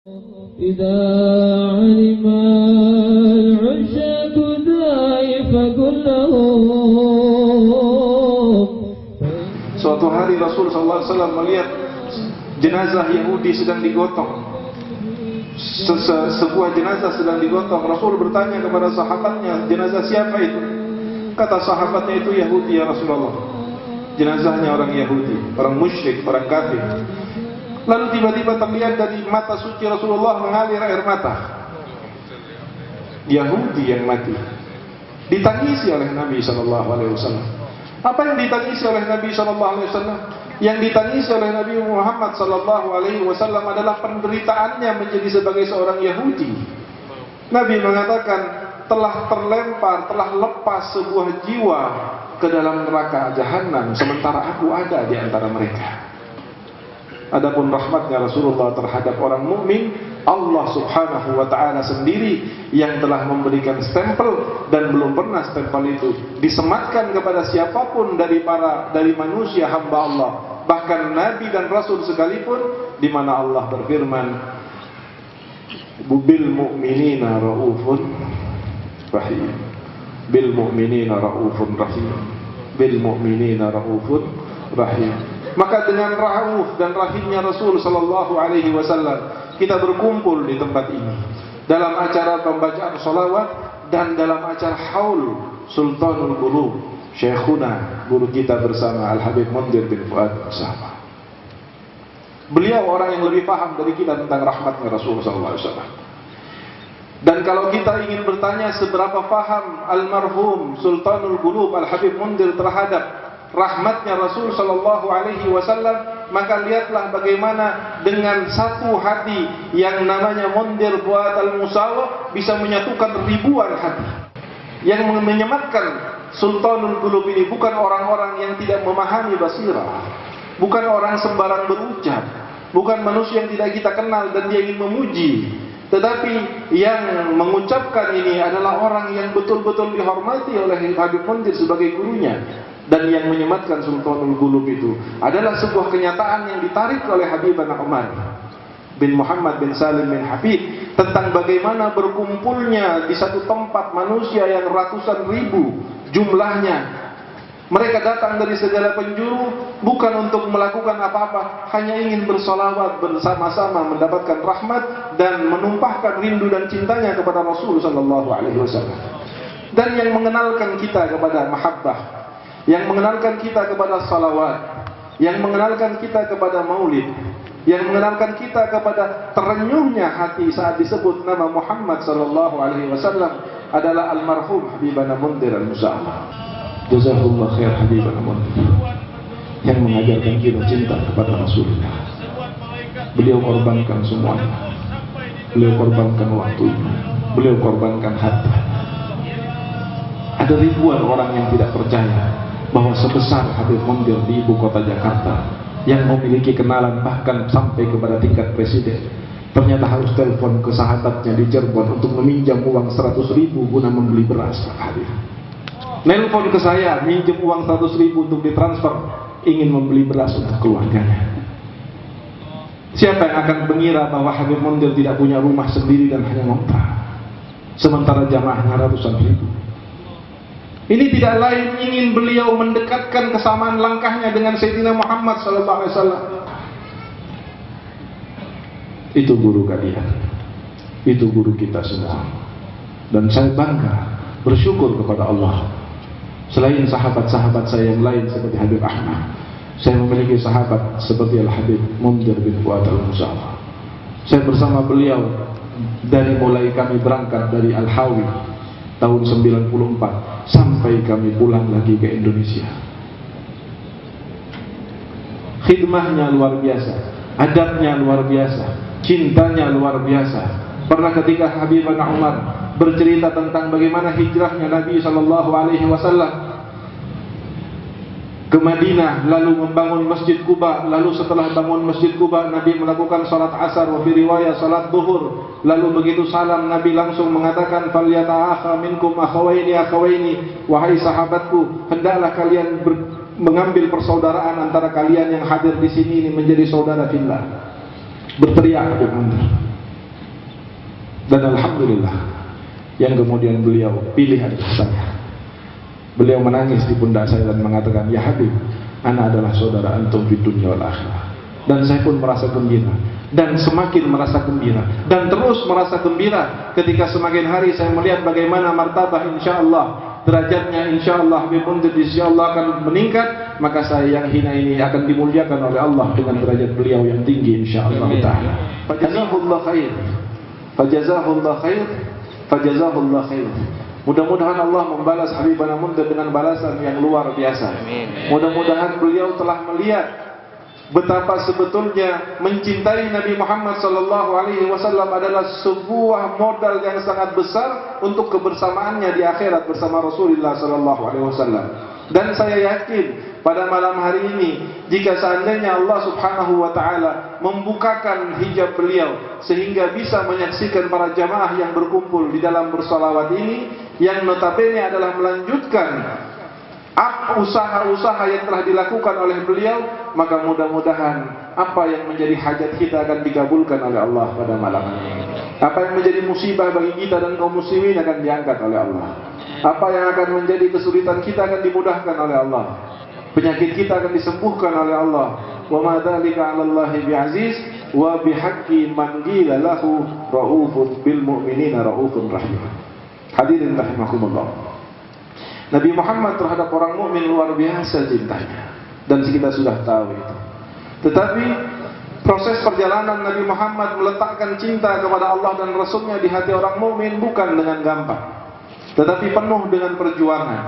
إذا علم العشاق ذاي فقل لهم. Suatu hari Rasul SAW melihat jenazah Yahudi sedang digotong. Sebuah jenazah sedang digotong. Rasul bertanya kepada sahabatnya, jenazah siapa itu? Kata sahabatnya, itu Yahudi ya Rasulullah. Jenazahnya orang Yahudi, orang musyrik, orang kafir. Lalu tiba-tiba terlihat dari mata suci Rasulullah mengalir air mata. Yahudi yang mati ditangisi oleh Nabi SAW. Apa yang ditangisi oleh Nabi SAW? Yang ditangisi oleh Nabi Muhammad SAW adalah penderitaannya menjadi sebagai seorang Yahudi. Nabi mengatakan, telah terlempar, telah lepas sebuah jiwa ke dalam neraka jahanam, sementara aku ada di antara mereka. Adapun rahmatnya Rasulullah terhadap orang mukmin, Allah Subhanahu wa ta'ala sendiri yang telah memberikan stempel, dan belum pernah stempel itu disematkan kepada siapapun dari manusia hamba Allah, bahkan Nabi dan Rasul sekalipun, di mana Allah berfirman, bil mu'minina raufun rahim, bil mu'minina raufun rahim, bil mu'minina raufun rahim. Maka dengan rauf dan rahimnya Rasul sallallahu alaihi wasallam kita berkumpul di tempat ini dalam acara pembacaan sholawat dan dalam acara haul Sultanul Qulub Syekhuna, guru kita bersama Al-Habib Mundir bin Fuad bersama. Beliau orang yang lebih paham dari kita tentang rahmatnya Rasul sallallahu alaihi wasallam. Dan kalau kita ingin bertanya seberapa paham almarhum Sultanul Qulub Al-Habib Mundir terhadap rahmatnya Rasul sallallahu alaihi wasallam, maka lihatlah bagaimana dengan satu hati yang namanya Mundir Fuad Al-Musawa bisa menyatukan ribuan hati. Yang menyematkan Sultanul Qulub ini bukan orang-orang yang tidak memahami basirah, bukan orang sembarang berucap, bukan manusia yang tidak kita kenal dan dia ingin memuji, tetapi yang mengucapkan ini adalah orang yang betul-betul dihormati oleh Habib Mundir sebagai gurunya. Dan yang menyematkan Sultanul Qulub itu adalah sebuah kenyataan yang ditarik oleh Habibana Umar bin Muhammad bin Salim bin Habib, tentang bagaimana berkumpulnya di satu tempat manusia yang ratusan ribu jumlahnya. Mereka datang dari segala penjuru bukan untuk melakukan apa-apa, hanya ingin bersolawat bersama-sama, mendapatkan rahmat dan menumpahkan rindu dan cintanya kepada Rasul sallallahu alaihi wasallam. Dan yang mengenalkan kita kepada mahabbah, yang mengenalkan kita kepada salawat, yang mengenalkan kita kepada maulid, yang mengenalkan kita kepada terenyuhnya hati saat disebut nama Muhammad sallallahu alaihi wasallam adalah almarhum Habibana Mundir Al-Musawa. Jazakallah khair Habibana Mundir, yang mengajarkan kita cinta kepada Rasulullah. Beliau korbankan semuanya. Beliau korbankan waktunya, beliau korbankan hati. Ada ribuan orang yang tidak percaya bahwa sebesar Habib Mundir di ibu kota Jakarta, yang memiliki kenalan bahkan sampai kepada tingkat presiden, ternyata harus telepon ke sahabatnya di Cirebon untuk meminjam uang 100.000 guna membeli beras. Nelpon ke saya, minjem uang 100.000 untuk ditransfer, ingin membeli beras untuk keluarganya. Siapa yang akan mengira bahwa Habib Mundir tidak punya rumah sendiri dan hanya ngontrak, sementara jamaahnya ratusan ribu? Ini tidak lain ingin beliau mendekatkan kesamaan langkahnya dengan Sayyidina Muhammad sallallahu alaihi wasallam. Itu guru kalian, itu guru kita semua. Dan saya bangga, bersyukur kepada Allah. Selain sahabat-sahabat saya yang lain seperti Habib Ahmad, saya memiliki sahabat seperti Al-Habib Mundir bin Fuad Al-Musawa. Saya bersama beliau dari mulai kami berangkat dari Al-Hawi tahun 94 sampai kami pulang lagi ke Indonesia. Khidmahnya luar biasa, adabnya luar biasa, cintanya luar biasa. Pernah ketika Habibana Umar bercerita tentang bagaimana hijrahnya Nabi sallallahu alaihi wasallam ke Madinah, lalu membangun Masjid Quba, lalu setelah bangun Masjid Quba Nabi melakukan salat asar, wa fi riwayah salat duhur, lalu begitu salam Nabi langsung mengatakan falyata'akha minkum akhawaini, wahai sahabatku, hendaklah kalian mengambil persaudaraan antara kalian yang hadir di sini ini menjadi saudara fillah. Berteriak Habib Mundir. Dan alhamdulillah yang kemudian beliau pilih adalah saya. Beliau menangis di pundak saya dan mengatakan, "Ya Habib, ana adalah saudara antum di dunia wal akhirah." Dan saya pun merasa gembira, dan semakin merasa gembira, dan terus merasa gembira ketika semakin hari saya melihat bagaimana martabah insyaallah, derajatnya insyaallah Habib Mundir insyaallah akan meningkat, maka saya yang hina ini akan dimuliakan oleh Allah dengan derajat beliau yang tinggi insyaallah taala. Fajazahullah khair. Fajazahullah khair. Fajazahullah khair. Mudah-mudahan Allah membalas Habibana Mundir dengan balasan yang luar biasa. Mudah-mudahan beliau telah melihat betapa sebetulnya mencintai Nabi Muhammad SAW adalah sebuah modal yang sangat besar untuk kebersamaannya di akhirat bersama Rasulullah SAW. Dan saya yakin pada malam hari ini, jika seandainya Allah Subhanahu wa Ta'ala membukakan hijab beliau sehingga bisa menyaksikan para jamaah yang berkumpul di dalam bersolawat ini, yang notabene adalah melanjutkan usaha-usaha yang telah dilakukan oleh beliau, maka mudah-mudahan apa yang menjadi hajat kita akan dikabulkan oleh Allah pada malam ini. Apa yang menjadi musibah bagi kita dan kaum muslimin akan diangkat oleh Allah. Apa yang akan menjadi kesulitan kita akan dimudahkan oleh Allah. Penyakit kita akan disembuhkan oleh Allah. Wa ma dzalika 'ala Allahi bi'aziz wa bihaqqi man qila lahu raufun bil mu'minina raufun rahim. Hadirin rahimakumullah. Nabi Muhammad terhadap orang mukmin luar biasa cintanya, dan kita sudah tahu itu. Tetapi proses perjalanan Nabi Muhammad meletakkan cinta kepada Allah dan Rasulnya di hati orang mukmin bukan dengan gampang, tetapi penuh dengan perjuangan,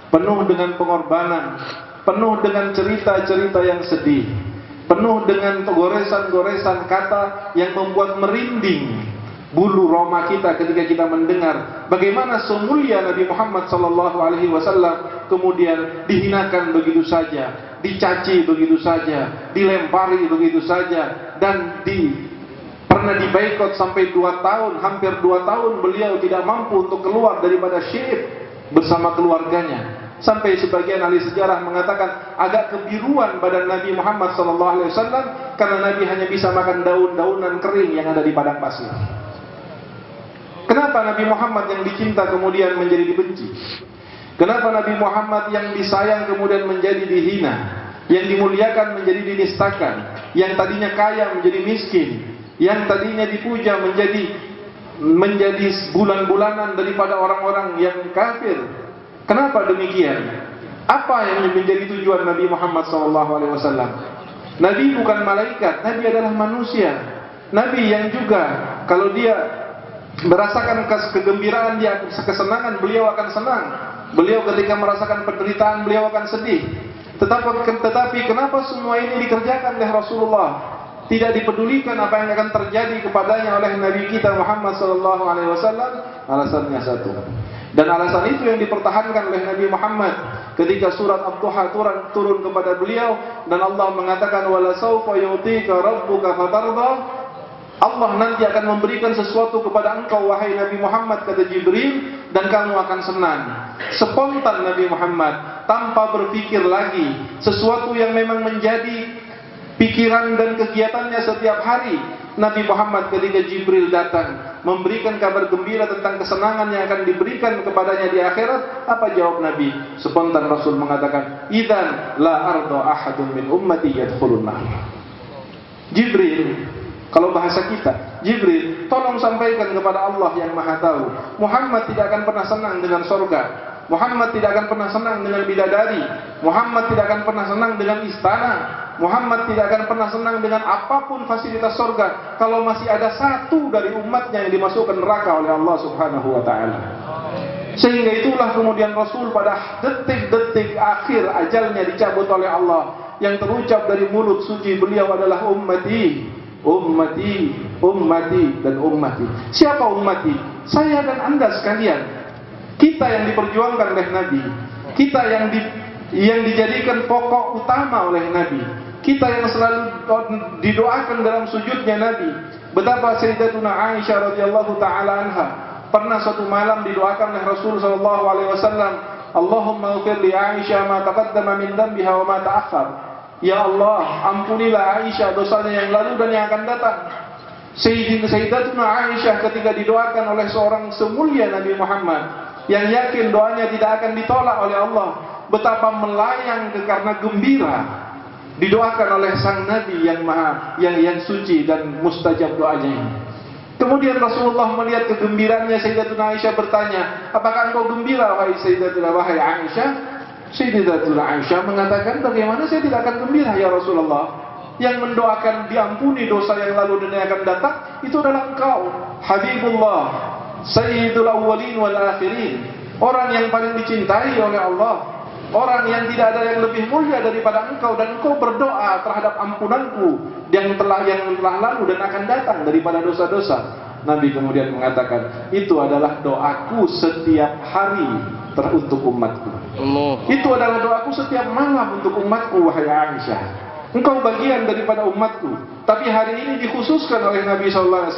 penuh dengan pengorbanan, penuh dengan cerita-cerita yang sedih, penuh dengan goresan-goresan kata yang membuat merinding bulu roma kita ketika kita mendengar bagaimana semulia Nabi Muhammad SAW kemudian dihinakan begitu saja, dicaci begitu saja, dilempari begitu saja, dan pernah dibaikot sampai 2 tahun, hampir 2 tahun beliau tidak mampu untuk keluar daripada Syekh bersama keluarganya. Sampai sebagian ahli sejarah mengatakan agak kebiruan badan Nabi Muhammad SAW karena Nabi hanya bisa makan daun-daunan kering yang ada di padang pasir. Kenapa Nabi Muhammad yang dicinta kemudian menjadi dibenci? Kenapa Nabi Muhammad yang disayang kemudian menjadi dihina, yang dimuliakan menjadi dinistakan, yang tadinya kaya menjadi miskin, yang tadinya dipuja menjadi bulan-bulanan daripada orang-orang yang kafir? Kenapa demikian? Apa yang menjadi tujuan Nabi Muhammad SAW? Nabi bukan malaikat, Nabi adalah manusia. Nabi yang juga kalau dia merasakan kegembiraan, dia kesenangan, beliau akan senang. Beliau ketika merasakan penderitaan, beliau akan sedih. Tetapi kenapa semua ini dikerjakan oleh Rasulullah? Tidak dipedulikan apa yang akan terjadi kepadanya oleh Nabi kita Muhammad SAW? Alasannya satu. Dan alasan itu yang dipertahankan oleh Nabi Muhammad ketika surat Ad-Duha turun kepada beliau, dan Allah mengatakan wala saufa yu'tika rabbuka fatarda. Allah nanti akan memberikan sesuatu kepada engkau wahai Nabi Muhammad, kata Jibril, dan kamu akan senang. Spontan Nabi Muhammad, tanpa berpikir lagi, sesuatu yang memang menjadi pikiran dan kegiatannya setiap hari. Nabi Muhammad ketika Jibril datang memberikan kabar gembira tentang kesenangan yang akan diberikan kepadanya di akhirat, apa jawab Nabi? Spontan Rasul mengatakan, "Idzan la arda ahadun min ummati yadkhulun nar." Jibril, kalau bahasa kita, Jibril, tolong sampaikan kepada Allah yang Maha Tahu, Muhammad tidak akan pernah senang dengan surga. Muhammad tidak akan pernah senang dengan bidadari. Muhammad tidak akan pernah senang dengan istana. Muhammad tidak akan pernah senang dengan apapun fasilitas surga kalau masih ada satu dari umatnya yang dimasukkan neraka oleh Allah Subhanahu wa Ta'ala. Sehingga itulah kemudian Rasul pada detik-detik akhir ajalnya dicabut oleh Allah, yang terucap dari mulut suci beliau adalah ummati, ummati, ummati, dan ummati. Siapa ummati? Saya dan Anda sekalian. Kita yang diperjuangkan oleh Nabi, kita yang dijadikan pokok utama oleh Nabi, kita yang selalu didoakan dalam sujudnya Nabi. Betapa Sayyidatuna Aisyah radhiyallahu taala anha pernah suatu malam didoakan oleh Rasul sallallahu alaihi wasallam, Allahumma ighfir li Aisyah ma taqaddama min dhanbiha wa ma ta'akhkhar. Ya Allah, ampunilah Aisyah dosanya yang lalu dan yang akan datang. Sayyidatuna Aisyah ketika didoakan oleh seorang semulia Nabi Muhammad yang yakin doanya tidak akan ditolak oleh Allah, betapa melayang karena gembira didoakan oleh sang Nabi yang maha yang suci dan mustajab doanya ini. Kemudian Rasulullah melihat kegembiraannya Sayyidatuna Aisyah bertanya, apakah engkau gembira wahai Aisyah? Sayyidatuna Aisyah mengatakan, bagaimana saya tidak akan gembira ya Rasulullah? Yang mendoakan diampuni dosa yang lalu dan yang akan datang itu adalah engkau, Habibullah, Sayyidul Awwalin wal Akhirin, orang yang paling dicintai oleh Allah, orang yang tidak ada yang lebih mulia daripada engkau, dan engkau berdoa terhadap ampunanku yang telah lalu dan akan datang daripada dosa-dosa. Nabi kemudian mengatakan, itu adalah doaku setiap hari untuk umatku. Itu adalah doaku setiap malam untuk umatku, wahai Aisyah. Engkau bagian daripada umatku. Tapi hari ini dikhususkan oleh Nabi SAW.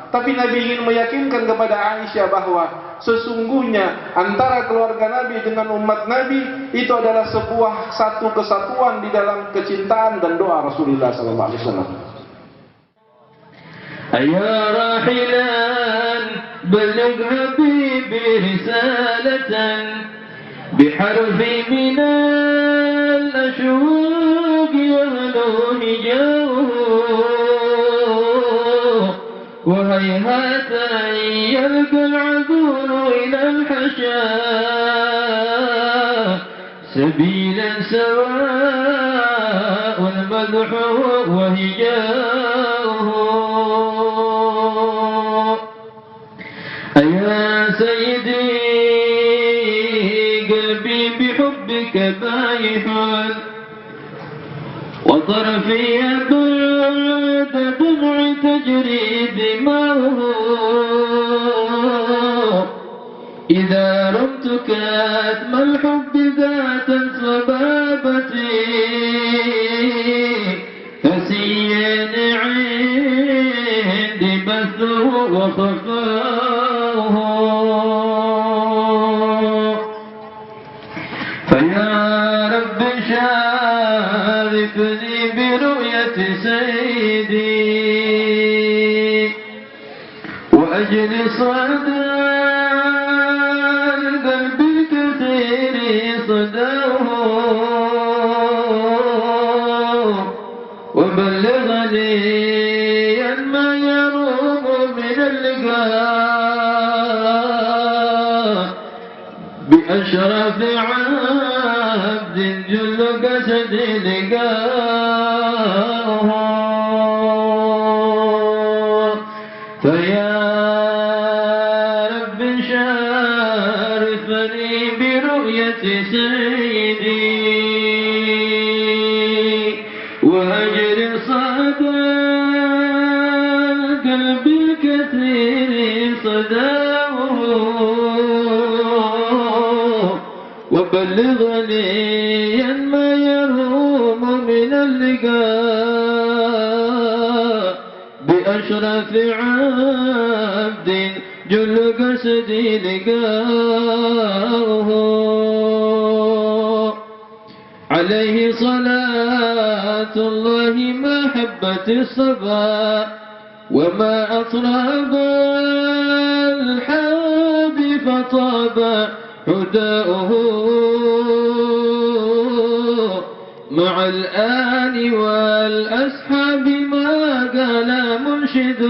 Tapi Nabi ingin meyakinkan kepada Aisyah bahwa sesungguhnya antara keluarga Nabi dengan umat Nabi itu adalah satu kesatuan di dalam kecintaan dan doa Rasulullah SAW. Ya rahilan baligh habibi risalatan biharfi minal ashwaq yahlu hijaw wa hayhata yalqa al-'adhur ila al-hasha sabilan sawa'un madhu wa hijaw ya sayyidi بحبك بايح وطرفي بعد دمع تجري دماؤه إذا رمت كاتم الحب ذات الصبابة فسيان عندي بثه وخفاه فيا رب شارفني برؤية سيدي وأجل صدى القلب الكثير صداه وبلغني ما يروم من اللقاء بأشرف عبد جل قسد لقاه فيا رب شارفني برؤية سيدي وأجر صدى القلب الكثير صداه وبلغني ما يروم من اللقاء بأشرف عبد جل قصدي لقاه عليه صلاة الله محبة الصفا وما أطرب الحب فطاب هداؤه مع الآل والأصحاب ما قال منشد